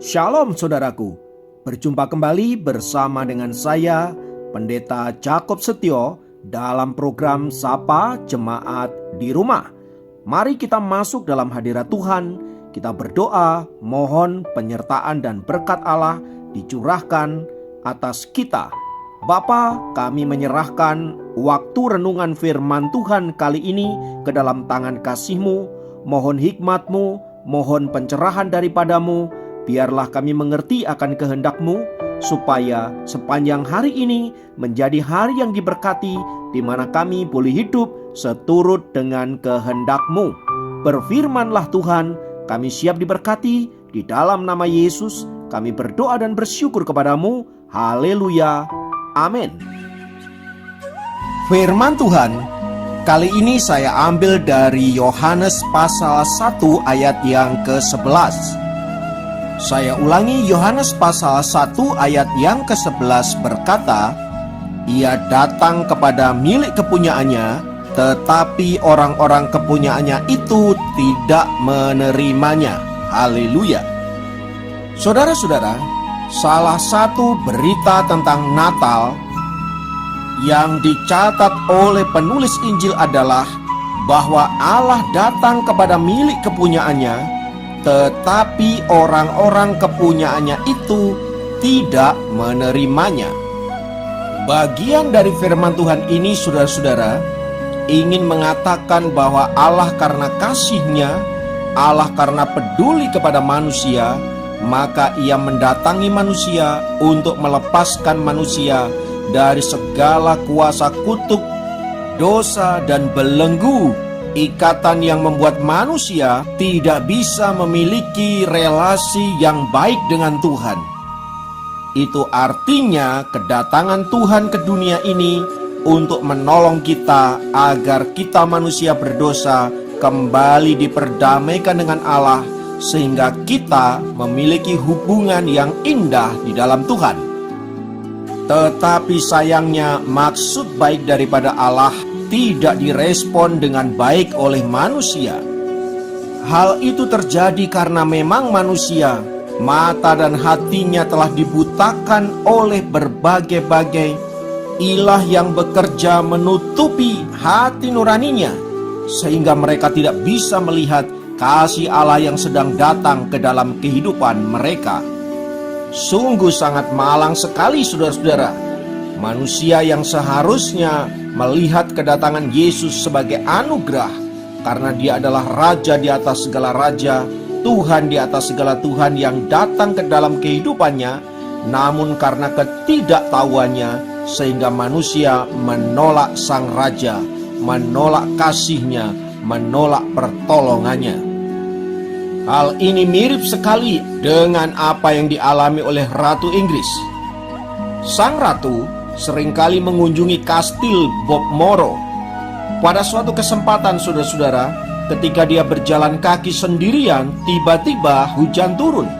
Shalom saudaraku, berjumpa kembali bersama dengan saya Pendeta Jakob Setio dalam program Sapa Jemaat di Rumah. Mari kita masuk dalam hadirat Tuhan, kita berdoa, mohon penyertaan dan berkat Allah dicurahkan atas kita. Bapa, kami menyerahkan waktu renungan firman Tuhan kali ini ke dalam tangan kasih-Mu. Mohon hikmat-Mu, mohon pencerahan daripadamu. Biarlah kami mengerti akan kehendak-Mu, supaya sepanjang hari ini menjadi hari yang diberkati, di mana kami boleh hidup seturut dengan kehendak-Mu. Berfirmanlah Tuhan, kami siap diberkati. Di dalam nama Yesus kami berdoa dan bersyukur kepadamu. Haleluya, amin. Firman Tuhan kali ini saya ambil dari Yohanes pasal 1 ayat yang ke-11. Saya ulangi, Yohanes pasal 1 ayat yang ke-11 berkata, "Ia datang kepada milik kepunyaannya, tetapi orang-orang kepunyaannya itu tidak menerimanya." Haleluya. Saudara-saudara, salah satu berita tentang Natal yang dicatat oleh penulis Injil adalah bahwa Allah datang kepada milik kepunyaannya, tetapi orang-orang kepunyaannya itu tidak menerimanya. Bagian dari firman Tuhan ini, saudara-saudara, ingin mengatakan bahwa Allah karena kasih-Nya, Allah karena peduli kepada manusia, maka Ia mendatangi manusia untuk melepaskan manusia dari segala kuasa kutuk, dosa, dan belenggu, ikatan yang membuat manusia tidak bisa memiliki relasi yang baik dengan Tuhan. Itu artinya kedatangan Tuhan ke dunia ini untuk menolong kita agar kita manusia berdosa kembali diperdamaikan dengan Allah, sehingga kita memiliki hubungan yang indah di dalam Tuhan. Tetapi sayangnya maksud baik daripada Allah tidak direspon dengan baik oleh manusia. Hal itu terjadi karena memang manusia, mata dan hatinya telah dibutakan oleh berbagai-bagai ilah yang bekerja menutupi hati nuraninya, sehingga mereka tidak bisa melihat kasih Allah yang sedang datang ke dalam kehidupan mereka. Sungguh sangat malang sekali, saudara-saudara. Manusia yang seharusnya melihat kedatangan Yesus sebagai anugerah, karena Dia adalah Raja di atas segala raja, Tuhan di atas segala Tuhan yang datang ke dalam kehidupannya, namun karena ketidaktahuannya, sehingga manusia menolak Sang Raja, menolak kasih-Nya, menolak pertolongannya. Hal ini mirip sekali dengan apa yang dialami oleh Ratu Inggris. Sang Ratu seringkali mengunjungi kastil Balmoral. Pada suatu kesempatan, saudara-saudara, ketika dia berjalan kaki sendirian, tiba-tiba hujan turun.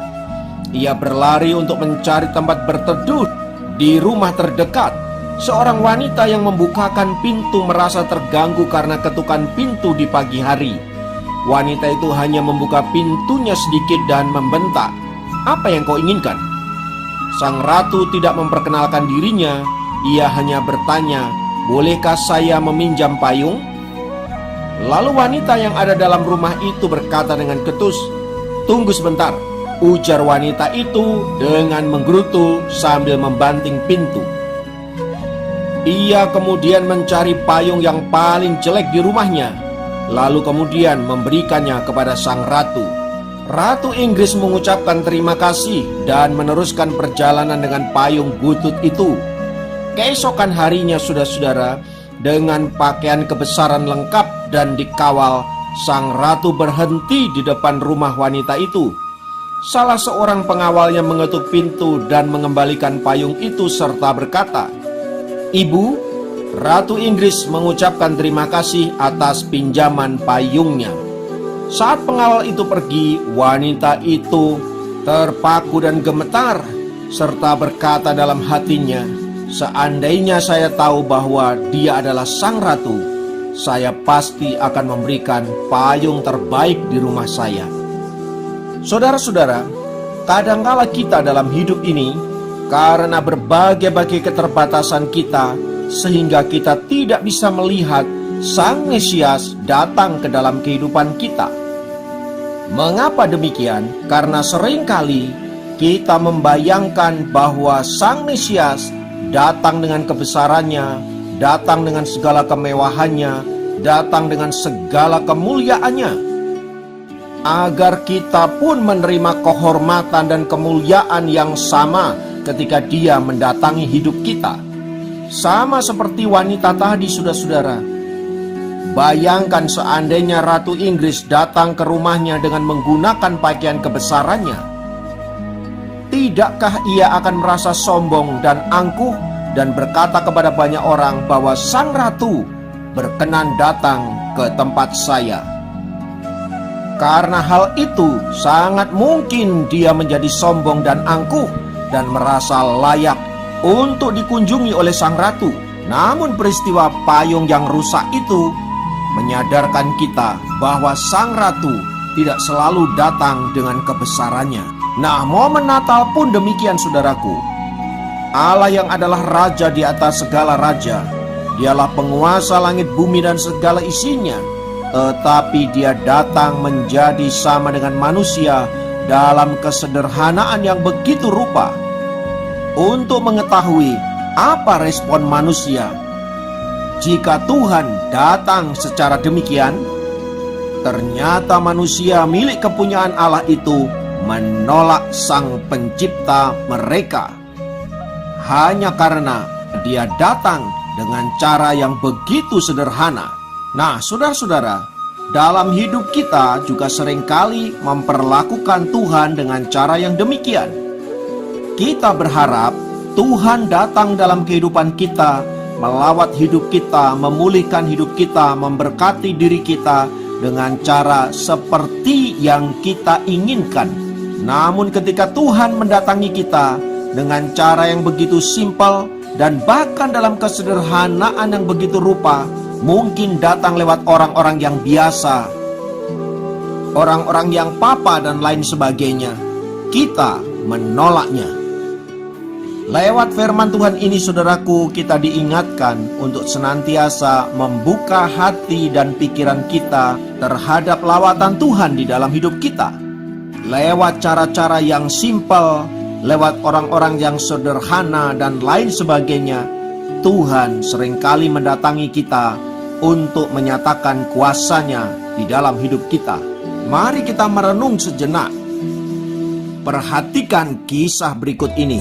Ia berlari untuk mencari tempat berteduh di rumah terdekat. Seorang wanita yang membukakan pintu merasa terganggu karena ketukan pintu di pagi hari. Wanita itu hanya membuka pintunya sedikit dan membentak, "Apa yang kau inginkan?" Sang ratu tidak memperkenalkan dirinya. Ia hanya bertanya, "Bolehkah saya meminjam payung?" Lalu wanita yang ada dalam rumah itu berkata dengan ketus, "Tunggu sebentar," ujar wanita itu dengan menggerutu sambil membanting pintu. Ia kemudian mencari payung yang paling jelek di rumahnya, lalu kemudian memberikannya kepada sang ratu. Ratu Inggris mengucapkan terima kasih dan meneruskan perjalanan dengan payung butut itu. Keesokan harinya, saudara-saudara, dengan pakaian kebesaran lengkap dan dikawal, sang ratu berhenti di depan rumah wanita itu. Salah seorang pengawalnya mengetuk pintu dan mengembalikan payung itu serta berkata, "Ibu," Ratu Inggris mengucapkan terima kasih atas pinjaman payungnya. Saat pengawal itu pergi, wanita itu terpaku dan gemetar, serta berkata dalam hatinya, "Seandainya saya tahu bahwa dia adalah sang ratu, saya pasti akan memberikan payung terbaik di rumah saya." Saudara-saudara, kadangkala kita dalam hidup ini, karena berbagai-bagai keterbatasan kita, sehingga kita tidak bisa melihat Sang Mesias datang ke dalam kehidupan kita. Mengapa demikian? Karena seringkali kita membayangkan bahwa Sang Mesias datang dengan kebesarannya, datang dengan segala kemewahannya, datang dengan segala kemuliaannya, agar kita pun menerima kehormatan dan kemuliaan yang sama ketika Dia mendatangi hidup kita. Sama seperti wanita tadi, saudara-saudara. Bayangkan seandainya Ratu Inggris datang ke rumahnya dengan menggunakan pakaian kebesarannya. Tidakkah ia akan merasa sombong dan angkuh dan berkata kepada banyak orang bahwa Sang Ratu berkenan datang ke tempat saya? Karena hal itu sangat mungkin dia menjadi sombong dan angkuh dan merasa layak untuk dikunjungi oleh Sang Ratu. Namun peristiwa payung yang rusak itu menyadarkan kita bahwa Sang Ratu tidak selalu datang dengan kebesarannya. Nah, momen Natal pun demikian, saudaraku. Allah yang adalah Raja di atas segala raja, Dialah penguasa langit bumi dan segala isinya, tetapi Dia datang menjadi sama dengan manusia dalam kesederhanaan yang begitu rupa. Untuk mengetahui apa respon manusia jika Tuhan datang secara demikian, ternyata manusia milik kepunyaan Allah itu menolak Sang Pencipta mereka hanya karena Dia datang dengan cara yang begitu sederhana. Nah, saudara-saudara, dalam hidup kita juga seringkali memperlakukan Tuhan dengan cara yang demikian. Kita berharap Tuhan datang dalam kehidupan kita, melawat hidup kita, memulihkan hidup kita, memberkati diri kita dengan cara seperti yang kita inginkan. Namun ketika Tuhan mendatangi kita dengan cara yang begitu simpel dan bahkan dalam kesederhanaan yang begitu rupa, mungkin datang lewat orang-orang yang biasa, orang-orang yang papa dan lain sebagainya, kita menolaknya. Lewat firman Tuhan ini, saudaraku, kita diingatkan untuk senantiasa membuka hati dan pikiran kita terhadap lawatan Tuhan di dalam hidup kita. Lewat cara-cara yang simpel, lewat orang-orang yang sederhana dan lain sebagainya, Tuhan seringkali mendatangi kita untuk menyatakan kuasa-Nya di dalam hidup kita. Mari kita merenung sejenak. Perhatikan kisah berikut ini.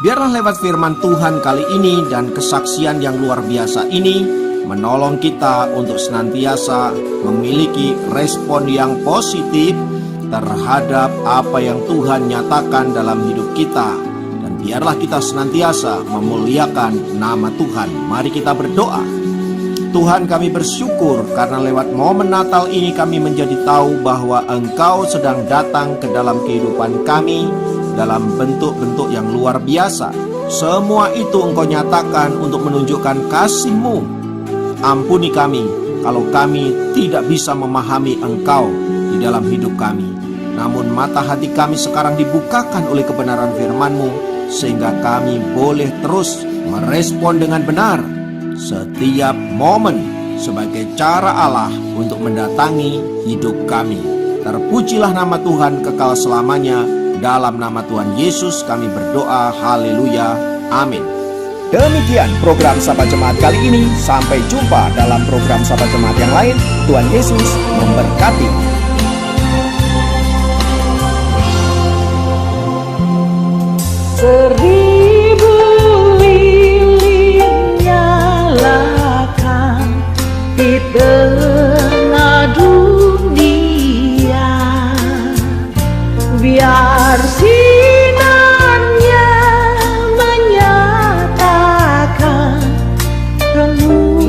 Biarlah lewat firman Tuhan kali ini dan kesaksian yang luar biasa ini, menolong kita untuk senantiasa memiliki respon yang positif terhadap apa yang Tuhan nyatakan dalam hidup kita. Dan biarlah kita senantiasa memuliakan nama Tuhan. Mari kita berdoa. Tuhan, kami bersyukur karena lewat momen Natal ini kami menjadi tahu bahwa Engkau sedang datang ke dalam kehidupan kami dalam bentuk-bentuk yang luar biasa. Semua itu Engkau nyatakan untuk menunjukkan kasih-Mu. Ampuni kami kalau kami tidak bisa memahami Engkau di dalam hidup kami. Namun mata hati kami sekarang dibukakan oleh kebenaran firman-Mu, sehingga kami boleh terus merespon dengan benar setiap momen sebagai cara Allah untuk mendatangi hidup kami. Terpujilah nama Tuhan kekal selamanya. Dalam nama Tuhan Yesus kami berdoa. Haleluya. Amin. Demikian program Sahabat Jemaat kali ini. Sampai jumpa dalam program Sahabat Jemaat yang lain. Tuhan Yesus memberkati. Seribu lilin nyalakan di tengah dunia, biar sinarnya menyatakan kemuliaan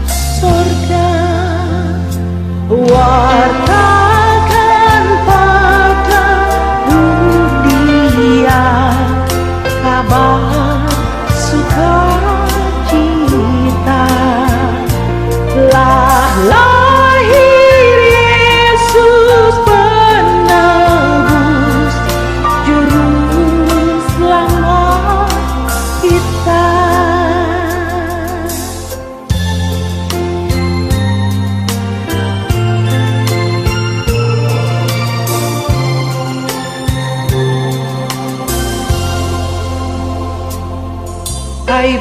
surga. Wartakan pada dunia kabar sukacita, lah lahir Yesus penebus juru selamat kita. I